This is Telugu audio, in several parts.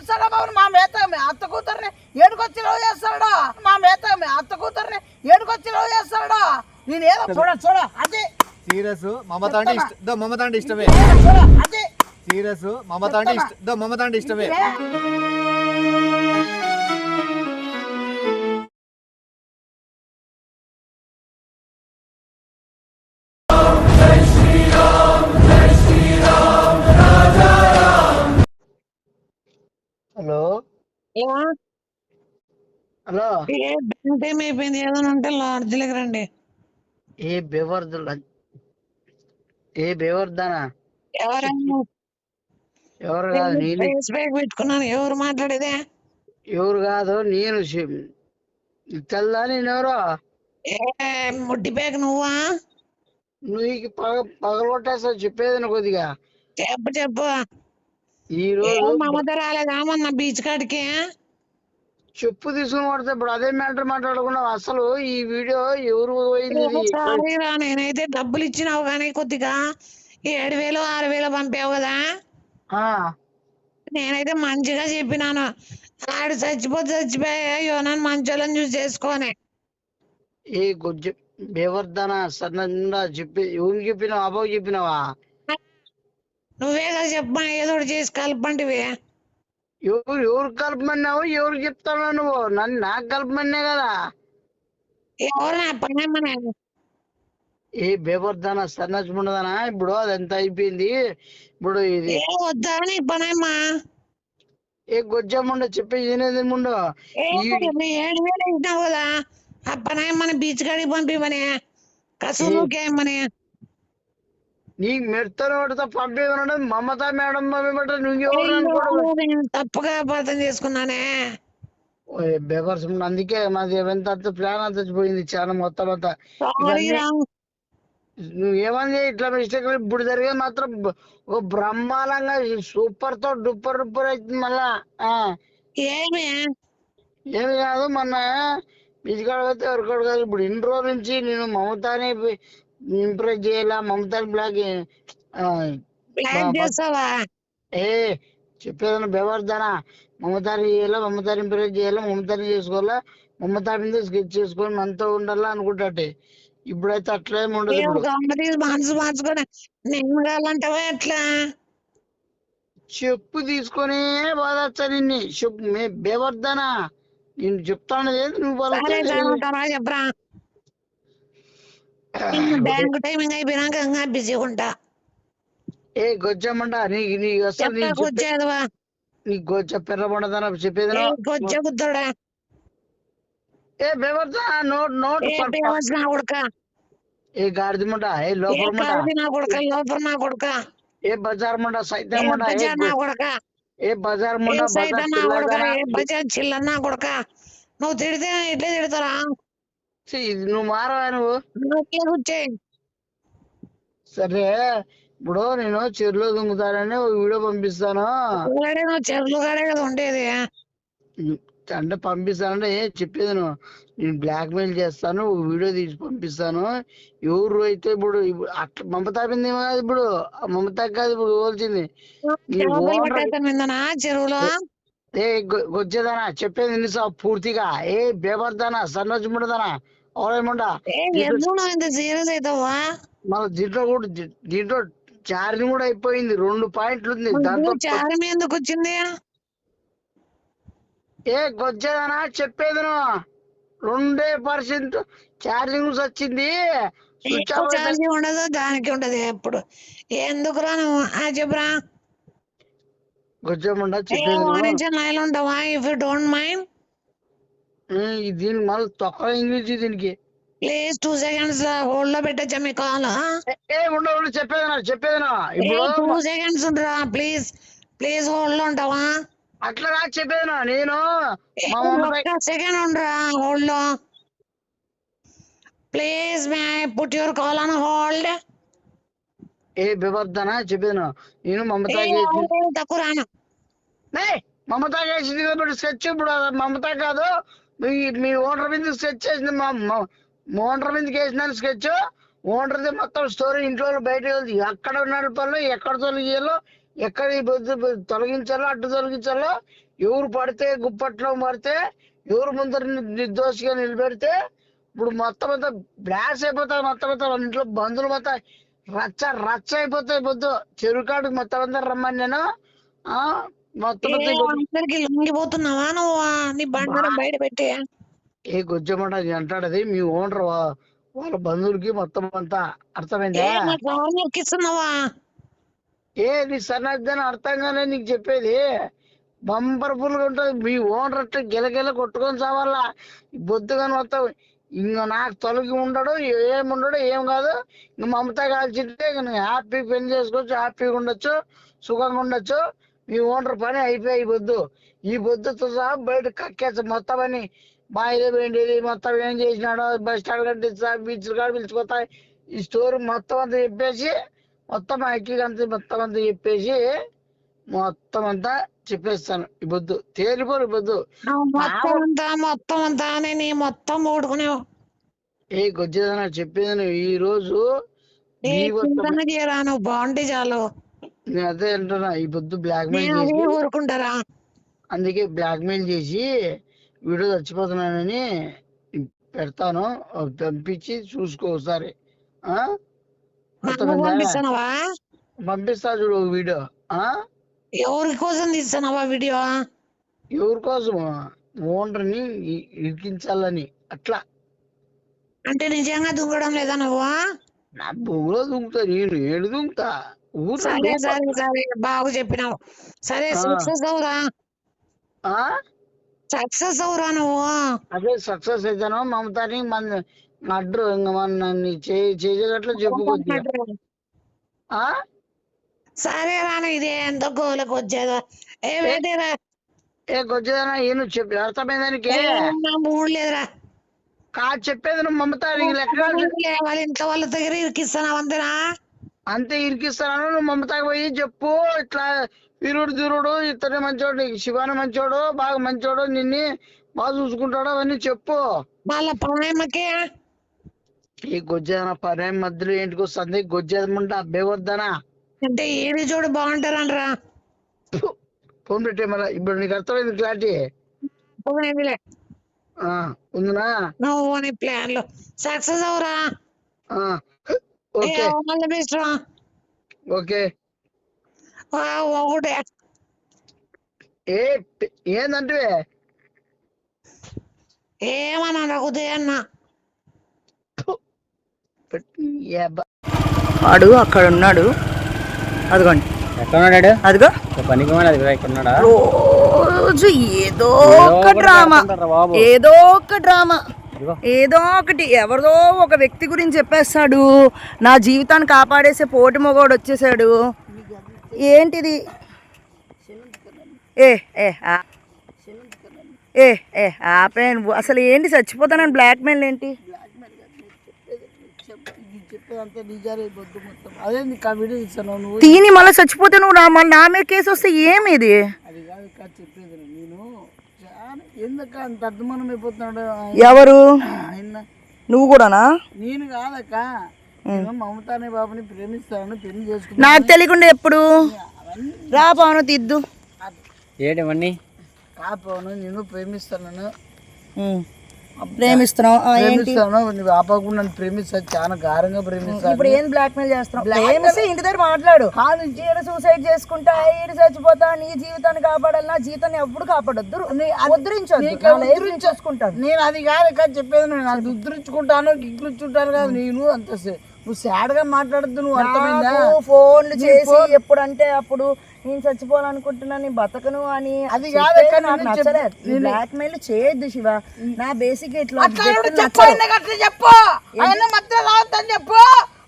చేస్తాడా బాబు మా మేత అత్త కూతుర్ని ఏడుకొచ్చి లవ్ చేస్తాడా మా మేత అత్త కూతుర్ని ఏడుకొచ్చి లవ్ చేస్తాడా నేనేదో చూడ అదే సీరియస్ మమత అంటే ఇష్టమే చూడ అదే సీరియస్ మమత అంటే ఇష్టమే హలో హలో టైం అయిపోయింది ఏదైనా ఉంటే లాడ్జ్లకి రండి. ఏ బేవర్దనా ఎవరైనా ఎవరు కాదు నేను పెట్టుకున్నాను. ఎవరు మాట్లాడేదే? ఎవరు కాదు నేను తెల్దా నేనెవరో ఏ ముడ్డి పేక నువ్వా? నీకు పగలగొట్టేస్తా చెప్పేది కొద్దిగా చెప్పు ఈ రోజు మమత రాలేదా మొన్న బీచ్ కాడికి? చెప్పు తీసుకుని పడితే ఇప్పుడు అదే మ్యాటర్ మాట్లాడకుండా అసలు ఈ వీడియో ఎవరు పోయింది సారీ రా, నేనైతే డబ్బులు ఇచ్చినావు కానీ కొద్దిగా 7,000 6,000 పంపావు కదా, నేనైతే మంచిగా చెప్పినాను. ఆడు చచ్చిపోయా నన్ను మంచోళ్ళని చూసి చేసుకొని. ఏ గొజ్జ బేవర్ధన సన్న చెప్పి ఎవరికి చెప్పినావు? అబ్బాయి చెప్పినావా? నువ్వే కదా చెప్పమని ఏదో ఒకటి చేసి కలపంటివి. ఎవరు కలపమన్నావు? ఎవరికి చెప్తావు నువ్వు? నాకు కలపమన్నే కదా. ఎవరు నా పని? ఏ బేవర్ధన సన్నచుండదనా? ఇప్పుడు అదంతా అయిపోయింది. ఇప్పుడు ఇది వద్దా నీ పనేమ్మా? ఏ గొజ్జమ్ముండ చెప్పి ఏనేది ముండు 7,000 ఇచ్చినావు కదా, ఆ పనేమ్మని బీచ్ కాడికి పంపిమని కసూరుకేమని. నీకు మెడతను పడితే పంపేది మమతా మేడం పంపిమంటే నువ్వెవరు అనుకోవడం నేను తప్పుగా అపార్థం చేసుకున్నానే. బేవర్స్ అందుకే మాది ఎంత ప్లాన్ అంతా పోయింది చాలా మొత్తం అంతా. సారీ రా. నువ్వేమని ఇట్లా మిస్టేక్ ఇప్పుడు జరిగేది మాత్రం ఒక బ్రహ్మాండంగా సూపర్ తో డూపర్ అవుతుంది మళ్ళా. ఏమి కాదు మొన్న బిజికాడ పోతే ఎవరికాడు కాదు. ఇప్పుడు ఇన్ని రోజుల నుంచి నేను మమతాని ఇంప్రెస్ చేయాలా, మమతాని బ్లాక్ చేస్తావా? ఏ చెప్పేదన్నా బేవర్ధనా? మమతాని చేయాలా, మమతాని ఇంప్రెస్ చేయాలా, మమతాని చేసుకోవాలా, మమతా మీద స్కెచ్ చేసుకొని మనతో ఉండాలా అనుకుంటే ఇప్పుడైతే అట్లేమి ఉండదు. ఇప్పుడు మనసు మార్చుకొని నేను కావాలంటావా ఎట్లా? చెప్పు తీసుకొని బాధచ్చా నిన్ను చెప్పు బేవర్ధనా. నేను చెప్తాను చెప్పరా? బ్యాంకు టైమింగ్ అయిపోయినాక ఇంకా బిజీగా ఉంటా. ఏ గొజ్జమ్మంట నీకు అసలు నీకు గొజ్జ పెర్రబండదన చెప్పేది గుద్దడా ఏ బేవర్ధన నోట్ నా కొడుక, ఏ గాడిదమంట ఏ లోపల నా కొడుక, లోపల నా కొడుక, ఏ బజార్ మంట సైతం నా కొడుక, ఏ బజార్ మంట బజార్ చిల్లన్న కొడుక. నువ్వు తిడితే ఇట్లే తిడతారా? నువ్వు మారవా నువ్వు? సరే ఇప్పుడు నేను చెరువులో దుంగుతానని ఒక వీడియో పంపిస్తాను. చెరువులు కాడే కదా ఉండేది. అంటే పంపిస్తానంటే చెప్పేది నేను బ్లాక్ మెయిల్ చేస్తాను, వీడియో తీసి పంపిస్తాను. ఎవరు అయితే ఇప్పుడు అట్లా మమతా మీద కాదు, ఇప్పుడు మమతా కాదు ఇప్పుడు పోల్చింది చెరువులో. ఏ గొజ్జేదనా చెప్పేది నిన్ను పూర్తిగా. ఏ బేవర్ధనా సన్నజుముడదనా అవలేముండా సీరియస్ అవుతావా? మన దీంట్లో చార్జింగ్ కూడా అయిపోయింది. 2 పాయింట్లు ఉంది దాంట్లో. చార్జింగ్ ఎందుకు వచ్చింది? ఏ గొజ్జేదనా చెప్పేది 2% ఛార్జింగ్ వచ్చింది. ఛార్జింగ్ ఉండదు, దానికి ఉండదు ఎప్పుడు. ఎందుకు రా నువ్వు చెప్పురా? గొజ్జమ్మండ చెప్పేది లైన్ ఉంటావా? ఇఫ్ యూ డోంట్ మైండ్ దీనికి మళ్ళీ తొక్క ఇంగ్లీష్ దీనికి. ప్లీజ్ 2 seconds హోల్డ్ లో పెట్టచ్చా మీ కాల్? ఉండవు చెప్పేది ఇప్పుడు 2 seconds ఉండరా? ప్లీజ్ హోల్డ్ లో ఉంటావా? అట్లా కాదు చెప్పేది నేను. సెకండ్ ఉండరా హోల్డ్ లో? Please may put your call on hold. ఏ బేవర్ధనా చెప్పేది నేను మమతా తక్కువ రాను. మమతా చేసింది స్కెచ్. ఇప్పుడు మమతా కాదు మీ ఓనర్ మీద స్కెచ్ చేసింది. ఓనర్ మీదకి వేసిన స్కెచ్. ఓనర్ది మొత్తం స్టోరీ ఇంట్లో బయట ఎక్కడ ఉన్నాడు పనులు ఎక్కడ తొలగియాలో ఎక్కడ ఈ బొద్దు తొలగించాలో అడ్డు తొలగించాలో, ఎవరు పడితే గుప్పట్లో పడితే, ఎవరు ముందర నిర్దోషిగా నిలబెడితే, ఇప్పుడు మొత్తం అంతా బ్లాస్ అయిపోతాయి. మొత్తం అంతా వాళ్ళ ఇంట్లో బంధువులు మొత్తం రచ్చ రచ్చ అయిపోతాయి. పొద్దు చెరుకాడికి మొత్తం అంతా రమ్మని నేను మొత్తం అంతా ఈ పొద్దు అందరికి లొంగిపోతున్నావా నువ్వు? నీ బండారం బయట పెట్టి ఏ గొజ్జమాట అంటాడు. అది మీ ఓనర్ వాళ్ళ బంధువులకి మొత్తం అంతా అర్థమైందా? ఎక్కిస్తున్నావా? నీ సన్నద్దని అర్థం కానీ నీకు చెప్పేది బంపర్ ఫుల్ గా ఉంటుంది. మీ ఓనర్ అట్లా గిలగిల కొట్టుకొని చావాలా బొద్దుగాని మొత్తం. ఇంక నాకు తొలగి ఉండడు, ఏముండడు, ఏం కాదు. ఇంక మమతా కాల్చింటే ఇంక హ్యాపీ పెళ్లి చేసుకోవచ్చు, హ్యాపీగా ఉండొచ్చు, సుఖంగా ఉండొచ్చు. మీ ఓనర్ పని అయిపోయి ఈ బొద్దుతో సహా బయట కక్కేచ్చు మొత్తం అని. బాయిలో పోయిండేది మొత్తం ఏం చేసినాడో, బస్ స్టాండ్ కట్టిస్తా, బీచ్లు కాడ పిలుచుకోతా, ఈ స్టోరీ మొత్తం అంతా చెప్పేసి, మొత్తం ఐటీ అంతా మొత్తం అంతా చెప్పేసి మొత్తం అంతా చెప్పేస్తాను. ఈ బొద్దు తేలిపోరు. ఈ బొద్దు మొత్తం అంతా నేను మొత్తం ఓడుకునేవు. గొజ్జేదన్నా చెప్పేది నువ్వు ఈ రోజు నువ్వు బాగుంటే చాలు. నేను అదే అంటున్నా. ఈ బొద్దు బ్లాక్ మెయిల్ చేసి, ఊరుకుంటారా? అందుకే బ్లాక్ మెయిల్ చేసి వీడియో చచ్చిపోతున్నానని పెడతాను, పంపించి చూసుకో ఒకసారి. పంపిస్తా చూడు వీడియో. ఎవరి కోసం తీస్తున్నావా వీడియో? ఎవరి కోసం? ఓనర్ని ఇరికించాలని. అట్లా అంటే నిజంగా దుంగడం లేదా నువ్వు? నా భూమిలో దుంకుతా, నేను ఏడు దుంకుతా. సరే సరే సరే బాగు చెప్పినావు. సరే సక్సెస్ అవురా, సక్సెస్ అవురా నువ్వు. అదే సక్సెస్ అవుతాను. మమతాని మన అడ్డు ఇంకా మన చేసేటట్లు చెప్పుకోద్ది. సరే రాను. ఇది ఎంత గోలకు వచ్చేదో గొచ్చేదనా ఏను చెప్పి అర్థమైందానికి మూడు లేదురా. కాదు చెప్పేది నువ్వు మమతా వాళ్ళ ఇంట్లో వాళ్ళ దగ్గర ఇరికిస్తున్నావు అంతేనా? అంతే ఇరికిస్తాను. నువ్వు మమతాకి పోయి చెప్పు, ఇట్లా వీరుడు దూరుడు ఇతనే మంచోడు, శివాని మంచోడు, బాగా మంచోడు, నిన్ను బాగా చూసుకుంటాడు అవన్నీ చెప్పు. వాళ్ళ పనేమకే ఈ గొజ్జేదన పనే మధ్యలో ఏంటికి వస్తుంది? గొజ్జేదమంటే అబ్బే వద్దనా అంటే ఏది చూడు బాగుంటారనరా. ఫోన్ పెట్టే మళ్ళీ. ఇప్పుడు నీకు అర్థమైంది క్లారిటీ ఉందినా? నువ్వు ప్లాన్ లో సక్సెస్ అవురా. Okay okay. ఒకటే ఏందంటే ఏమన్నా ఉదయన్నా వాడు అక్కడ ఉన్నాడు. అదిగోండి ఎక్కడున్నాడు? అదిగో పనికి రోజు ఏదో ఒక డ్రామా, ఏదో ఒక డ్రామా, ఏదో ఒకటి ఎవరిదో ఒక వ్యక్తి గురించి చెప్పేస్తాడు. నా జీవితాన్ని కాపాడేసే పోటీ మొగోడు వచ్చేసాడు. ఏంటిది? ఏ ఏ ఏ ఏ ఆపే. అసలు ఏంటి చచ్చిపోతానని బ్లాక్మెయిల్ ఏంటి? తీని మళ్ళీ చచ్చిపోతే నువ్వు మళ్ళీ నా మీద కేసు వస్తే ఏమిది? ఎవరు? నువ్వు కూడానా? నేను కాదక్క, మమతా అనే బాబుని ప్రేమిస్తాను, పెళ్లి చేసుకుంటా. నాకు తెలియకుండా ఎప్పుడు రా పవను తిద్దు ఏడవన్నీ రా పవను, నేను ప్రేమిస్తాను. ప్రేమిస్తున్నావు ఆపకుండా ప్రేమిస్తా, చాలా గారంగా ప్రేమిస్తా. ఇప్పుడు ఏం బ్లాక్ మెయిల్ చేస్తున్నావు? ప్రేమిస్తే ఇంటి దగ్గర మాట్లాడు. సూసైడ్ చేసుకుంటా, ఈడు చచ్చిపోతా, నీ జీవితాన్ని కాపాడాలి. నా జీవితాన్ని ఎప్పుడు కాపాడొద్దు, ఉద్ధరించుకుంటాను. నేను అది కాదు చెప్పేది. నేను అది ఉద్ధరించుకుంటాను, గిగ్గుచ్చుంటాను కాదు. నేను అంత నువ్వు సాడ్ గా మాట్లాడద్దు. నువ్వు అర్థమైందా? ఫోన్లు చేసి ఎప్పుడంటే అప్పుడు నేను చచ్చిపోవాలనుకుంటున్నా, నీ బతకను అని. అది కాదు బ్లాక్ మెయిల్ చేయొద్దు శివ. నా బేసిక్ ఇట్లా చెప్పు, మధ్య రావద్దని చెప్పు,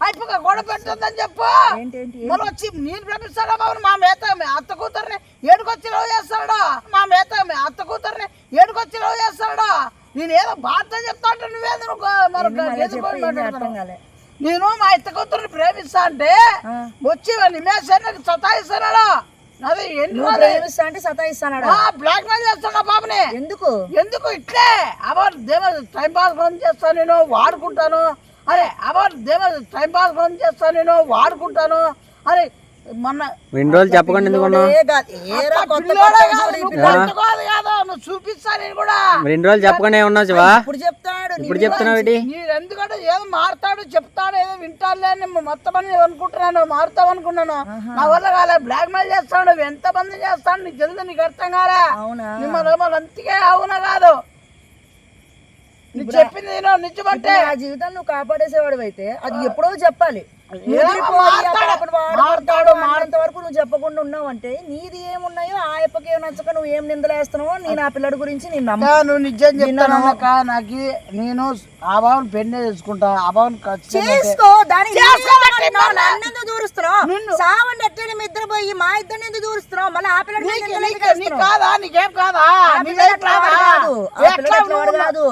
అయిపోయి గొడవ పెట్టొద్దని చెప్పు. మరి వచ్చి నేను ప్రేమిస్తాడా బాబు? మా మేత అత్త కూతుర్ని ఏడుకొచ్చి లవ్ చేస్తాడా? మా మేత అత్త కూతుర్ని ఏడుకొచ్చి లవ్ చేస్తాడా? నేను ఏదో బాధ చెప్తా అంటే నువ్వేదో నేను మా ఇత్త కూతుర్ని ప్రేమిస్తా అంటే వచ్చి నిమేషానికి సతాయిస్తాడా? అదే ప్రేమిస్తా అంటే సతాయిస్తాడా? బ్లాక్ మెయిల్ చేస్తాడా బాబుని? ఎందుకు ఎందుకు ఇట్లే టైం పాస్ పని చేస్తాను, నేను వాడుకుంటాను. అరే టైం పాస్ పని చేస్తాను, నేను వాడుకుంటాను. అరే మొన్న ఇన్ని రోజులు చెప్పకుండా ఎందుకు ఉన్నావు? నువ్వు చూపిస్తా నేను కూడా. మరి ఇన్ని రోజులు చెప్పకుండా ఉన్నావు శివా? ఇప్పుడు చెప్తాడు. ఇప్పుడు చెప్తున్నావు ఏంటి? నేను ఎందుకంటే ఏదో మారుతాడు చెప్తాడు ఏదో వింటాడులే అని మొత్తం అని అనుకుంటున్నాను, మారుతావు అనుకున్నాను. నా వల్ల కాలే, బ్లాక్ మెయిల్ చేస్తాడు, ఎంత మంది చేస్తాడు నీకు తెలుసు, నీకు అర్థం కాలే. అవునా? మిమ్మల్ని అంతకే అవునా కాదు చెప్పింది నేను నిజమంటే. ఆ జీవితాన్ని నువ్వు కాపాడేసేవాడు అయితే అది ఎప్పుడో చెప్పాలి. వరకు నువ్వు చెప్పకుండా ఉన్నావు అంటే నీది ఏమున్నాయో ఆ అప్పకి ఏం నచ్చక నువ్వు ఏం నిందలేస్తున్నావో నేను ఆ పిల్లడి గురించి నువ్వు నిజం చెప్తాను. నాకు నేను ఆ భావన పెన్నే చేసుకుంటా, ఆ భావన చేసుకో. నన్నెందుకు దూరుస్తున్నావు? సావండి ఎట్లా మీ ఇద్దరు పోయి మా ఇద్దరిని ఎందుకు దూరుస్తున్నావు? మళ్ళీ ఆ పిల్లడి కాదా నీకేం కాదా? కాదు.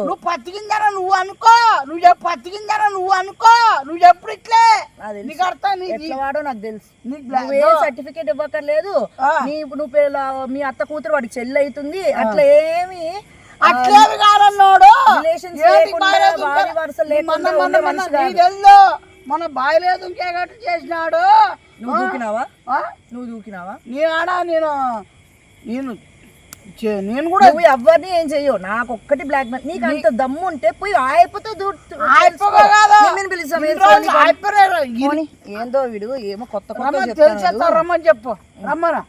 నువ్వు పత్తికిందారా నువ్వు అనుకో, నువ్వు పత్తికిందారా నువ్వు అనుకో, నువ్వు ఎప్పుడు ఇట్లే నీకు అర్థం. వాడో నాకు తెలుసు. నువ్వే సర్టిఫికేట్ ఇవ్వక్కర్లేదు. నువ్వు మీ అత్త కూతురు వాడికి చెల్లి అవుతుంది అట్లా ఏమి అట్లేవి కాదన్నాడు. మన బాయలేదు ఇంకేగట్టు చేసినాడు. నువ్వు దూకినావా? నువ్వు దూకినావా? నేను కూడా ఎవరిని ఏం చెయ్యవు. నాకు ఒక్కటి బ్లాక్ మెయిల్. నీకు అంత దమ్ము ఉంటే పోయి ఆయపతో ఏందో వీడు ఏమో కొత్త రమ్మని చెప్పు. రమ్మనా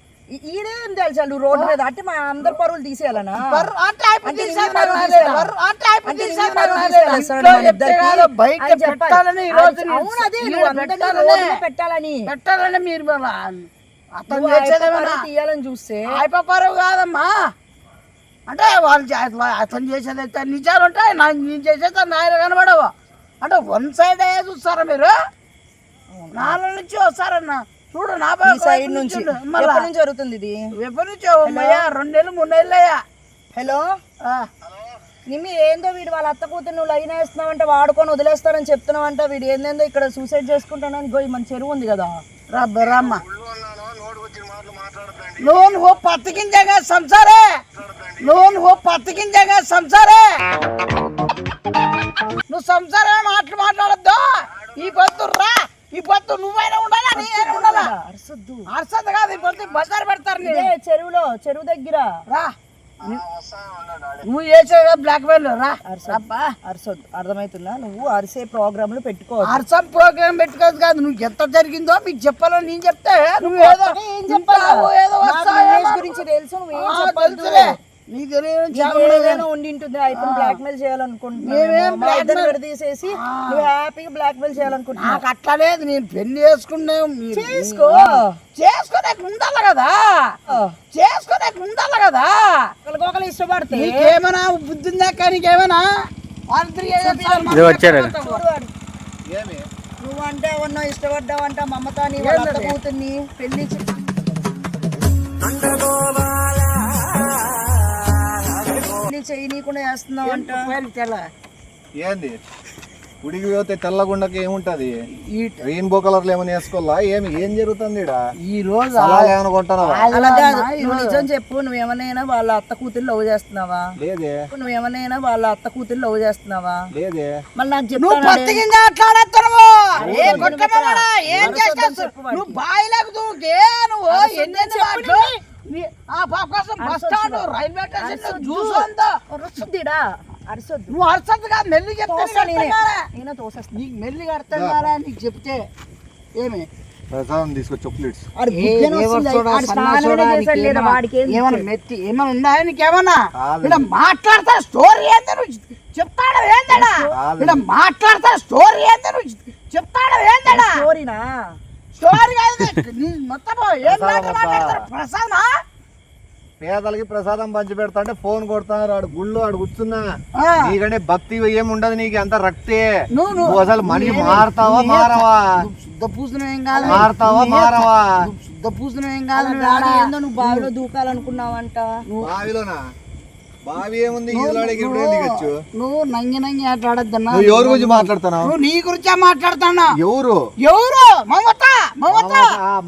ఈడేం తెలుసా నువ్వు రోడ్డు మీద అంటే మా అందరు పరువులు తీసేయాలనా? పెట్టాలని మీరు తీయాలని చూస్తే అయిపోరు కాదమ్మా. అంటే వాళ్ళు అతను చేసేది అయితే నిజాలు ఉంటాయి, నేను చేసేది నాయన కనబడవు. అంటే వన్ సైడ్ చూస్తారా మీరు? నాలుగు నుంచి వస్తారన్న చూడు. నా సైడ్ నుంచి జరుగుతుంది ఇది. ఎప్పటి నుంచి 2 నెలలు 3 నెలలయ్యా. హలో నిమ్మి ఏందో వీడు వాళ్ళ అత్త కూతురు నువ్వు లైన్ వేస్తున్నావంటే వాడుకొని వదిలేస్తారని చెప్తున్నావంట. వీడు ఏందేందో ఇక్కడ సూసైడ్ చేసుకుంటానని గోయి మన చెరువు ఉంది కదా. రమ్మ लोन हो पत्तिकिन जगह संसारे लोन हो पत्तिकिन जगह संसारे నువ్వు సంసారం మాట్లాడొద్దు. ఈ పొద్దు రా, ఈ పొద్దు నువ్వైనా ఉండాలా నేనైనా ఉండాలా? అర్సద్దు కాదు, ఈ పొద్దు బజార్ పెడతారు. చెరువు దగ్గర రా, నువ్వు చేసే బ్లాక్ మెయిల్ రా. అర్సొద్దు, అర్థమవుతుందా? నువ్వు అరిసే ప్రోగ్రాంలు పెట్టుకో. అర్సం ప్రోగ్రామ్ పెట్టుకోదు కాదు. నువ్వు ఎంత జరిగిందో మీకు చెప్పాలని నేను చెప్తే నువ్వు ఏదో ఏం చెప్పావు? ఏదో గురించి తెలుసు, నువ్వేం చెప్పాలి? ఉండింటుంది అయిపోయి బ్లాక్ మెయిల్ చేయాలనుకుంటున్నా తీసేసి నువ్వు హ్యాపీగా బ్లాక్ మెయిల్ చేయాలనుకుంటున్నా. నాకు అట్లా లేదు, నేను పెళ్లి చేసుకున్నా. చేసుకో, చేసుకోలేక ఉండాలి కదా, చేసుకోలేక ఉండాలి కదా. ఒకరు ఇష్టపడితే నీకేమైనా బుద్ధి ఉందా? నీకేమైనా నువ్వు అంటే ఏమన్నా ఇష్టపడ్డావంట మమత నీ కూతుర్ని పెళ్లి చేయనీకుండా చేస్తున్నావు అంట. ఏంది ఉడికి పోతే తెల్లగుండకి ఏముంటది? రెయిన్బో కలర్లు ఏమైనా వేసుకోవాలా? ఏం జరుగుతుంది ఈ రోజు నిజం చెప్పు. నువ్వేమన్నా వాళ్ళ అత్త కూతురు లవ్ చేస్తున్నావా? లేదే. నువ్వేమన్నా వాళ్ళ అత్త కూతురు లవ్ చేస్తున్నావా? లేదే. మళ్ళీ నాకు చెప్పు. నువ్వు బాయిలకు దూకే నువ్వు ఎన్ని నువ్వు అరసద్దు కాదు, మెల్లి చెప్తే నీకు మెల్లిగా అర్థం కాదా? నీకు చెప్తే ఏమి ప్రసాదం తీసుకో, చాక్లెట్స్ ఏమన్నా మెత్తి ఏమన్నా ఉన్నాయా? నీకేమన్నా ఇలా మాట్లాడతా స్టోరీ ఏంది నువ్వు చెప్తాడు? ఏందడా ఇలా మాట్లాడతా స్టోరీ ఏంది నువ్వు చెప్తాడు? ఏందడా స్టోరీనా? స్టోరీ కాదు మొత్తం ఏం మాట్లాడతారు? ప్రసాదమా? పేదలకి ప్రసాదం పంచి పెడతా అంటే ఫోన్ కొడతారు. ఆడు గుళ్ళు ఆడు కూర్చున్నా. నీకంటే భక్తి ఏమి ఉండదు, నీకు అంత రక్తే. నువ్వు అసలు మనిషి మారతావా మారవా? శుద్ధ పూజనం ఏం కాదు. మారతావా మారవా? శుద్ధ పూజనం ఏం కాదు. ఏందో నువ్వు బావిలో దూకాలనుకున్నావంట. బావిలోనా? బావి ఏముంది? నువ్వు నంగి నంగి ఆటలాడద్దన్నా. నువ్వు ఎవరి గురించి మాట్లాడుతున్నావు? నువ్వు నీ గురించే మాట్లాడుతున్నా. ఎవరు? మమత. మమత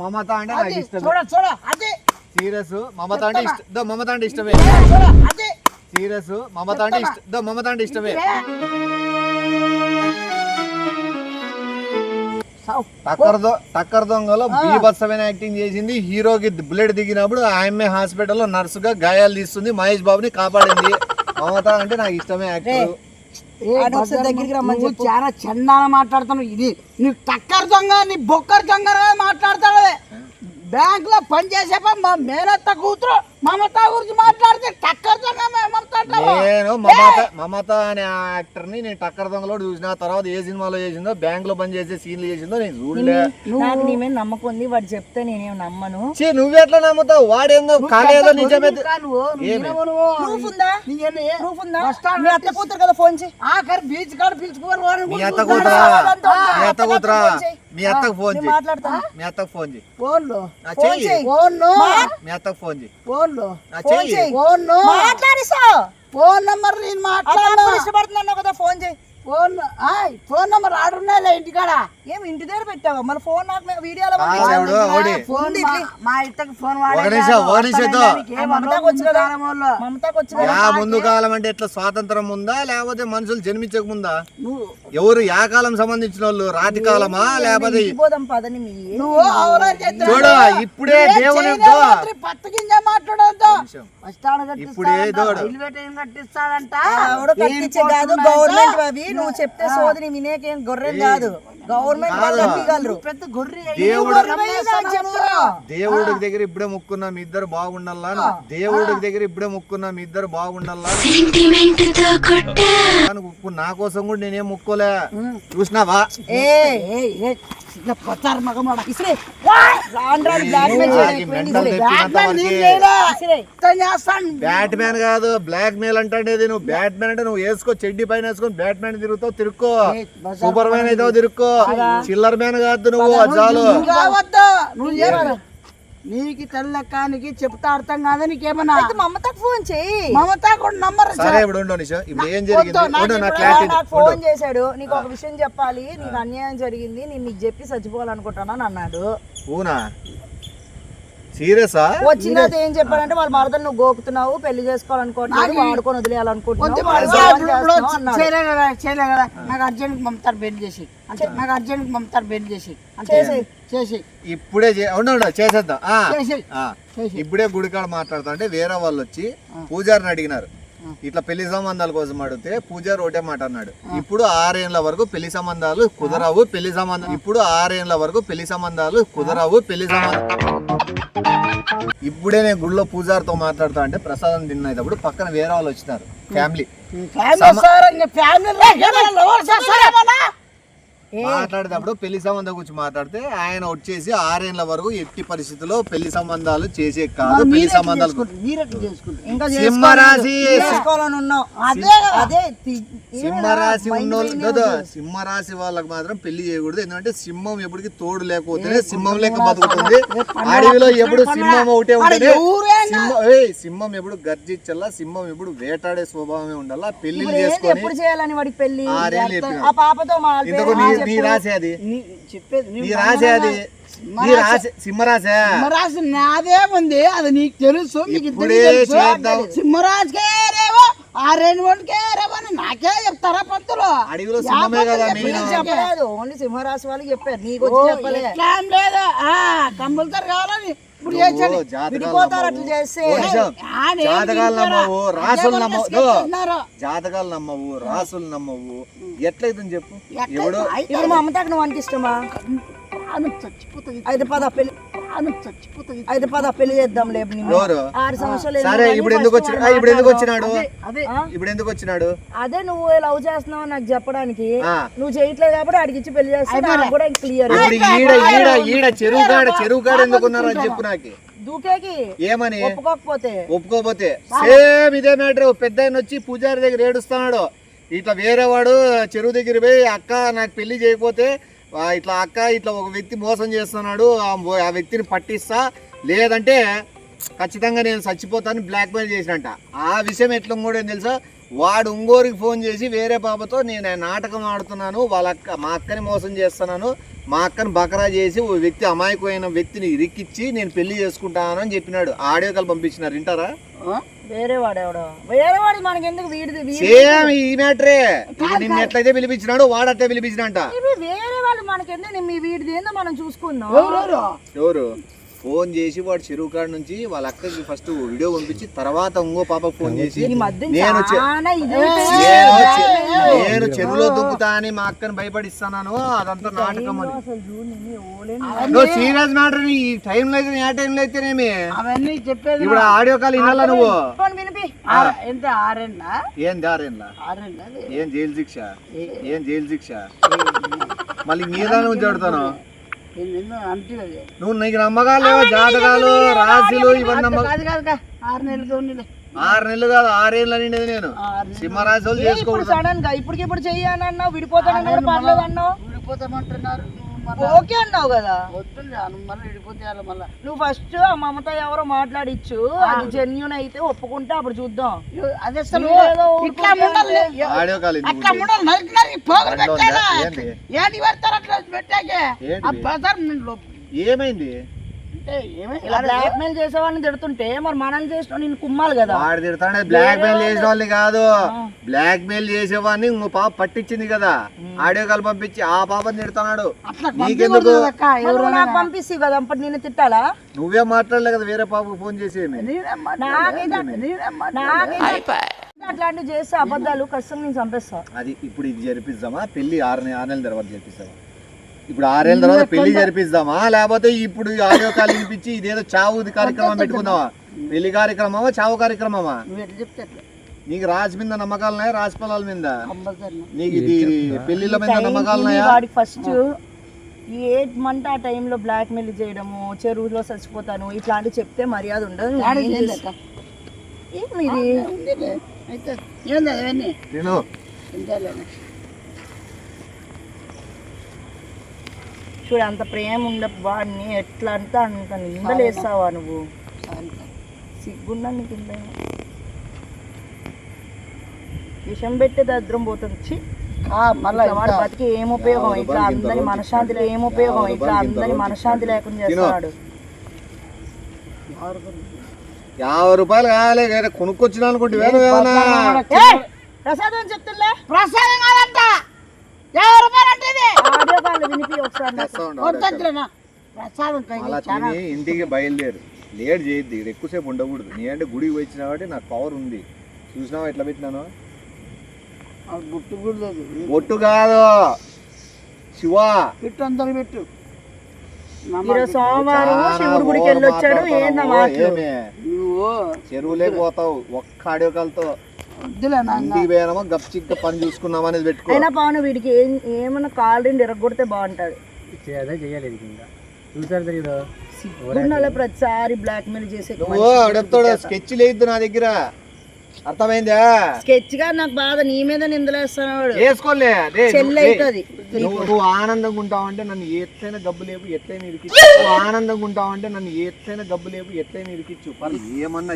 మమత అంటే నాకు ఇష్టం. చూడ అదే సీరియస్. మమత అంటే ఇష్టం. మమత అంటే ఇష్టమే. సీరియస్. మమత అంటే ఇష్టం. మమత అంటే ఇష్టమే. టక్కర్ దొంగలో బీభత్సమైన యాక్టింగ్ చేసింది. హీరోకి బుల్లెట్ దిగినప్పుడు ఆమె హాస్పిటల్లో నర్సుగా గాయాలు తీస్తుంది, మహేష్ బాబుని కాపాడింది. మమత అంటే నాకు ఇష్టమే యాక్టర్. నువ్వు చాలా చండాల మాట్లాడుతాను. ఇది నీ టక్కర్ దొంగ, నీ బొక్కర్ దొంగ మాట్లాడతాడు. బ్యాంక్ లో పని చేసే మా మేనత్త కూతురు మమత గురించి మాట్లాడితే టక్కర్ దొంగ నేను మమత అనే యాక్టర్ ని నేను టక్కర్ దొంగలో చూసిన. తర్వాత ఏ సినిమాలో చేసిందో, బ్యాంక్ లో పని చేసే సీన్లు చేసిందో నేను చూడలే. నాకు నీ మీద నమ్మకం ఉంది, వాడు చెప్తే నేనేం నమ్మను. నువ్వెట్లా నమ్ముతావు? వాడేందో కాలేదో నిజమే. మీ అత్త కూతురు కదా ఫోన్ చేయి. బీచ్ కాడ పిలుచుకోవాలి. మీ అత్త కూతురా? మీ అత్త కూతురా? మీ అత్తకు ఫోన్ చేయి. మీ అత్తకు ఫోన్ చేయి. ఫోన్లో చెయ్యి. మీ అత్తకు ఫోన్ చేయి. ఫోన్లో చెయ్యి. మాట్లాడిస్తా. ఫోన్ నంబర్ నేను మాట్లాడు. ఇష్టపడుతున్నాను కదా, ఫోన్ చేయి. ఫోన్ నంబర్ ఆడున్నాయిలే ఇంటికాడ. ఏం ఇంటి దగ్గర పెట్టావా? మన ఫోన్ నాకు వీడియోలో మా ఇత్తకి ఫోన్ ముందు కాలం అంటే ఎట్లా స్వాతంత్రం ఉందా, లేకపోతే మనుషులు జన్మించక ముందా? ఎవరు యా కాలం సంబంధించిన వాళ్ళు? రాతి కాలమా లేకపోతే? చూడు ఇప్పుడే దేవుని పత్తకింజ మాట్లాడద్దు. ఇప్పుడే కట్టిస్తాడంట. గవర్నమెంట్ అవి నువ్వు చెప్తే సోదరి వినేకేం గొర్రెం కాదు. గవర్నమెంట్ పెద్ద గొర్రె. దేవుడికి దగ్గర ఇప్పుడే ముక్కున్నా మీ ఇద్దరు బాగుండాలా. దేవుడికి దగ్గర ఇప్పుడే ముక్కున్నా మీ ఇద్దరు బాగుండాలా. నా కోసం కూడా నేనేం ముక్కోలే. చూసినావా? బ్యాట్ మ్యాన్ కాదు, బ్లాక్ మెయిల్ అంటే. నువ్వు బ్యాట్ మ్యాన్ అంటే నువ్వు వేసుకో, చెడ్డి పైన వేసుకొని బ్యాట్ మ్యాన్ తిరుగుతావు, తిరుక్కో. సూపర్ మ్యాన్ అయితే తిరుక్కో, చిల్లర్ మ్యాన్ కాదు నువ్వు. చాలు. నీకు తెల్లకానికి చెప్తా అర్థం కాదా? నీకేమన్నా మమతకు ఫోన్ చేయి. మమత కూడా నంబర్. సరే ఇప్పుడు ఉండు నిషా. ఇప్పుడు ఏం జరిగింది? నాకు ఫోన్ చేశాడు. నీకు ఒక విషయం చెప్పాలి, నీకు అన్యాయం జరిగింది, నేను నీకు చెప్పి చచ్చిపోవాలనుకుంటానని అన్నాడు. ఊనా? సీరియసా? వచ్చిన ఏం చెప్పాడంటే వాళ్ళ మరదలు నువ్వు గోకుతున్నావు, పెళ్లి చేసుకోవాలనుకుంటున్నావు, వాడుకొని వదిలేయాలనుకుంటున్నావు. నాకు అర్జెంట్ మమతారు పెళ్లి చేసి, నాకు అర్జెంట్ మమతారు పెళ్లి చేసి చేసి ఇప్పుడే చేసేద్దాం. ఇప్పుడే గుడికాడ మాట్లాడుతా అంటే వేరే వాళ్ళు వచ్చి పూజారిని అడిగినారు, ఇట్లా పెళ్లి సంబంధాల కోసం అడిగితే పూజారి ఒకటే మాట అన్నాడు, ఇప్పుడు 6 ఏళ్ల వరకు పెళ్లి సంబంధాలు కుదరవు, పెళ్లి సంబంధం ఇప్పుడు 6 ఏళ్ల వరకు పెళ్లి సంబంధాలు కుదరవు, పెళ్లి సంబంధం. ఇప్పుడే నేను గుడిలో పూజారితో మాట్లాడుతా అంటే ప్రసాదం తిన్నప్పుడు పక్కన వేరే వాళ్ళు వచ్చినారు, ఫ్యామిలీ. మాట్లాడేటప్పుడు పెళ్లి సంబంధం గురించి మాట్లాడితే ఆయన వచ్చేసి 6 ఏళ్ల వరకు ఎట్టి పరిస్థితుల్లో పెళ్లి సంబంధాలు చేసే కాదు, పెళ్లి సంబంధాలు. సింహరాశి సింహరాశి ఉన్నోళ్ళు, సింహరాశి వాళ్ళకి మాత్రం పెళ్లి చేయకూడదు. ఎందుకంటే సింహం ఎప్పటికి తోడు లేకపోతేనే సింహం లెక్క బతుకుతుంది. అడవిలో ఎప్పుడు సింహం ఒకటే ఉంటుంది. సింహం ఎప్పుడు గర్జించాలా, సింహం ఎప్పుడు వేటాడే స్వభావమే ఉండాలా. పెళ్లి చేసుకొని 6 ఏళ్ళు ఇంతకు నీ రాశి అది, నీ రాశి అది, నీ రాశి సింహరాశి. సింహరాశి నాదే ఉంది, అది నీకు తెలుసు. సింహరాశికే రేవో 6 రేవో నాకే చెప్తారా పంతులు? అడవిలో సింహమే కదా. చెప్పలేదు, ఓన్లీ సింహరాశి వాళ్ళకి చెప్పారు, నీకు చెప్పలేదు. లేదా కంపల్సరీ కావాలని ఇప్పుడు జాతకాలు నమ్మవు, రాసులు నమ్మవు, జాతకాలు నమ్మవు, రాసులు నమ్మవు. ఎట్లయితే చెప్పు. ఎవడో ఇప్పుడు మా అమ్మతాకు నువ్వు అంటే ఇష్టమా? చచ్చిపోతుంది. అయితే పద పెళ్లి చేద్దాం. లేదు 6 సంవత్సరాలు. సరే ఇప్పుడు ఎందుకు వచ్చినాడు? ఇప్పుడు ఎందుకు వచ్చినాడు? అదే నువ్వు లవ్ చేస్తున్నావు నాకు చెప్పడానికి. నువ్వు చేయట్లేదు కాబట్టి అడిగిచ్చి పెళ్లి చేస్తాను కూడా క్లియర్. ఈడ చెరువు కాడ ఎందుకున్నారు అని చెప్పు నాకు. దూకేకి ఏమని? ఒప్పుకోకపోతే సేమ్ ఇదే మ్యాటర్. పెద్ద ఆయన వచ్చి పూజారి దగ్గర ఏడుస్తున్నాడు. ఇట్లా వేరే వాడు చెరువు దగ్గర పోయి అక్క నాకు పెళ్లి చేయకపోతే ఇట్లా అక్క ఇట్లా ఒక వ్యక్తి మోసం చేస్తున్నాడు, ఆ వ్యక్తిని పట్టిస్తా, లేదంటే ఖచ్చితంగా నేను చచ్చిపోతాను బ్లాక్మెయిల్ చేసినట్ట. ఆ విషయం ఎట్లా కూడా తెలుసా? వాడు ఇంకోరికి ఫోన్ చేసి వేరే పాపతో నేను నాటకం ఆడుతున్నాను, మా అక్కని మోసం చేస్తున్నాను, మా అక్కని బకరా చేసి ఓ వ్యక్తి అమాయకమైన వ్యక్తిని ఇరికిచ్చి నేను పెళ్లి చేసుకుంటాను అని చెప్పినాడు. ఆడియో కాల్ పంపించినారు, వింటారా? వేరే వాడు మనకి ఎందుకు? వీడిది సేమ్ ఈ మ్యాటరే. నిన్ను ఎట్లయితే పిలిపించినాడు వాడు అట్లే పిలిపించినంట. వేరే వాళ్ళు మనకెందుకు మీ వీడిది ఏందో మనం చూసుకుందాం. ఎవరు ఫోన్ చేసి వాడు చెరువు కాడ నుంచి వాళ్ళ అక్కకి ఫస్ట్ వీడియో పంపించి తర్వాత ఇంకో పాపకు ఫోన్ చేసి నేను చెరువులో దుక్కుతా అని మా అక్కని భయపడిస్తాను, అదంతా నాటకం అని. నువ్వు సీరియస్ మ్యాటర్ ఈ టైంలో అయితే ఏ టైంలో అయితేనేమి అవన్నీ చెప్పేది ఇప్పుడు ఆడియో కాల్ వినాలా నువ్వు? ఎంత 6 ఏళ్ళ ఏం దారేంలా ఏం జైలు శిక్ష ఏం జైలు శిక్ష మళ్ళీ మీద నువ్వు చెడుతాను నువ్వు. నీకు నమ్మకాలు లేవా? జాతకాలు రాశులు ఇవన్నీ నమ్మకాలు 6 నెలలుగా ఉండేది. 6 నెలలు కాదు 6 ఏళ్ళు అనేది నేను సింహరాశి వాళ్ళు చేసుకోకూడదు. సడన్ గా ఇప్పుడు చెయ్యానన్నావు, విడిపోతానన్నా కూడా పర్లేదు అన్నావు, విడిపోతామంటున్నారు. ఓకే అన్నావు కదా. వద్దులే మళ్ళీ విడిపోతే మళ్ళీ నువ్వు ఫస్ట్ ఆ మమత ఎవరో మాట్లాడిచ్చు, అది జెన్యూన్ అయితే ఒప్పుకుంటే అప్పుడు చూద్దాం. అదే అసలు ఏదో ఇట్లా ఉండదు. ఆడియో కాల్ అట్లా ఉండదు. నరికి పోగులు పెట్టాలా? ఏంటి పెడతారు అట్లా పెట్టాకే? ఏమైంది? ఇలా బ్లాక్ మెయిల్ చేసే వాళ్ళని తిడుతుంటే మరి మనం చేసిన నేను కుమ్మాలి కదా. వాడు తిడతాడే బ్లాక్ మెయిల్ చేసిన వాళ్ళని కాదు, బ్లాక్ మెయిల్ చేసేవాడిని ఇంకో పాప పట్టించింది కదా, ఆడియో కాల్ పంపించి ఆ పాపని తిడుతున్నాడు. నీకెందుకు? నాకు పంపిస్తే కదా అప్పుడు నేను తిట్టాలా? నువ్వే మాట్లాడలే కదా వేరే పాపకు ఫోన్ చేసి. అట్లాంటివి చేస్తే అబద్ధాలు ఖచ్చితంగా నేను చంపేస్తా. అది ఇప్పుడు ఇది జరిపిద్దామా? పెళ్లి 6 నెలల తర్వాత జరిపిస్తావా? ఇప్పుడు 6 ఏళ్ళ తర్వాత పెళ్లి జరిపిద్దామా, లేకపోతే ఇప్పుడు ఆడియో కాల్ వినిపించి ఇదేదో చావు కార్యక్రమం పెట్టుకుందామా? పెళ్లి కార్యక్రమమా చావు కార్యక్రమమా? నీకు రాసి మీద నమ్మకాలున్నాయా? రాసి పొలాల మీద నీకు ఇది పెళ్లిళ్ళ మీద నమ్మకాలున్నాయా? వాడికి ఫస్ట్ ఈ 8 మంత్ ఆ టైంలో బ్లాక్ మెయిల్ చేయడము, చెరువులో చచ్చిపోతాను ఇట్లాంటివి చెప్తే మర్యాద ఉండదు. చూడు అంత ప్రేమ ఉండే వాడిని ఎట్లా అంటే అంత నిందలేస్తావా నువ్వు? సిగ్గుండా నీకు విషం పెట్టే దరిద్రం పోతుంది. వాడు బతికి ఏం ఉపయోగం? ఇట్లా అందరి మనశ్శాంతిలో ఏం ఉపయోగం? ఇట్లా అందరి మనశ్శాంతి లేకుండా చేస్తున్నాడు. 50 రూపాయలు కావాలి కొనుక్కొచ్చినా అనుకోండి. ప్రసాదం చెప్తున్నా ప్రసాదం కాదంట 50 రూపాయలు అంటే అలా ఇంటికి బయలుదేరు, లేట్ చేయొద్దు. ఇక్కడ ఎక్కువసేపు ఉండకూడదు. నీ అంటే గుడికి వచ్చినా కాబట్టి నాకు పవర్ ఉంది. చూసినావా ఎట్లా పెట్టినాను? బొట్టు కాదు శివ పెట్టు, అందరు పెట్టు. సోమవారం శివుడి గుడికి వెళ్ళొచ్చాడు. నువ్వు చెరువులే పోతావు ఒక్క ఆడియో కాల్తో. ఇంటికి పోయామో గప్చిక్క పని చూసుకున్నామా అనేది పెట్టుకో. అయినా పాను వీడికి ఏమన్నా కాల్ రెండు ఎరగొడితే బాగుంటది. ప్రతిసారి బ్లాక్ మెయిల్ చేసే స్కెచ్ లేదు నా దగ్గర, అర్థమైందా? స్కెచ్ గా నాకు బాధ, నీ మీద నిందలేస్తున్నాడు. వేసుకోలే చెల్లి అవుతుంది. నువ్వు ఆనందంగా ఉంటావంటే నన్ను ఎత్తైన గబ్బు లేపు ఎట్లయినా ఇరికిచ్చు. నువ్వు ఆనందంగా ఉంటావంటే నన్ను ఎత్తైన గబ్బు లేపు ఎట్లయినా ఇరికిచ్చు. ఏమన్నా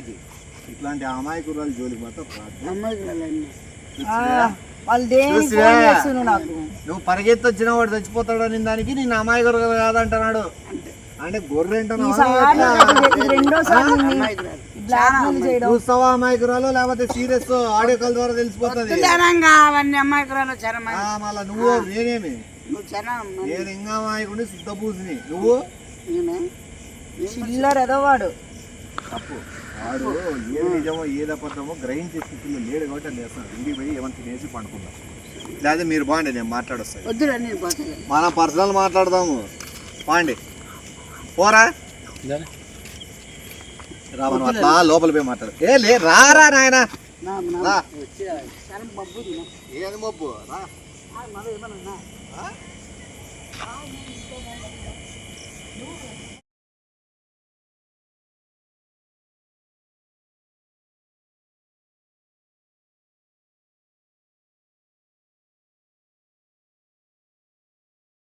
ఇట్లాంటి అమాయకురాలు జోలికి మాత్రం నువ్వు పరిగెత్తి వచ్చిన వాడు చచ్చిపోతాడు అని దానికి నేను అమాయకురు కాదంటున్నాడు. అంటే గొర్రె చూస్తావా అమాయకురాలు, లేకపోతే సీరియస్ ఆడియో కాల్ ద్వారా తెలిసిపోతుంది. మళ్ళా నువ్వు నేనేమి నేను ఇంకా అమాయకుడిని శుద్ధ పూసిని. నువ్వు చిల్లరెదవాడు తప్పు. వాడు ఏది నిజమో ఏది అబద్ధమో గ్రహించే స్థితిలో లేడు కాబట్టి అది చేస్తాను. ఇంటికి పోయి ఏమైనా తినేసి పండుకుందాం. లేదా మీరు బాండి, నేను మాట్లాడొస్తాను. మనం పర్సనల్ మాట్లాడదాము. బాండి పోరా రా, మనం అట్లా లోపల పోయి మాట్లాడు. లే రారా నాయన, ఏది మబ్బు రా.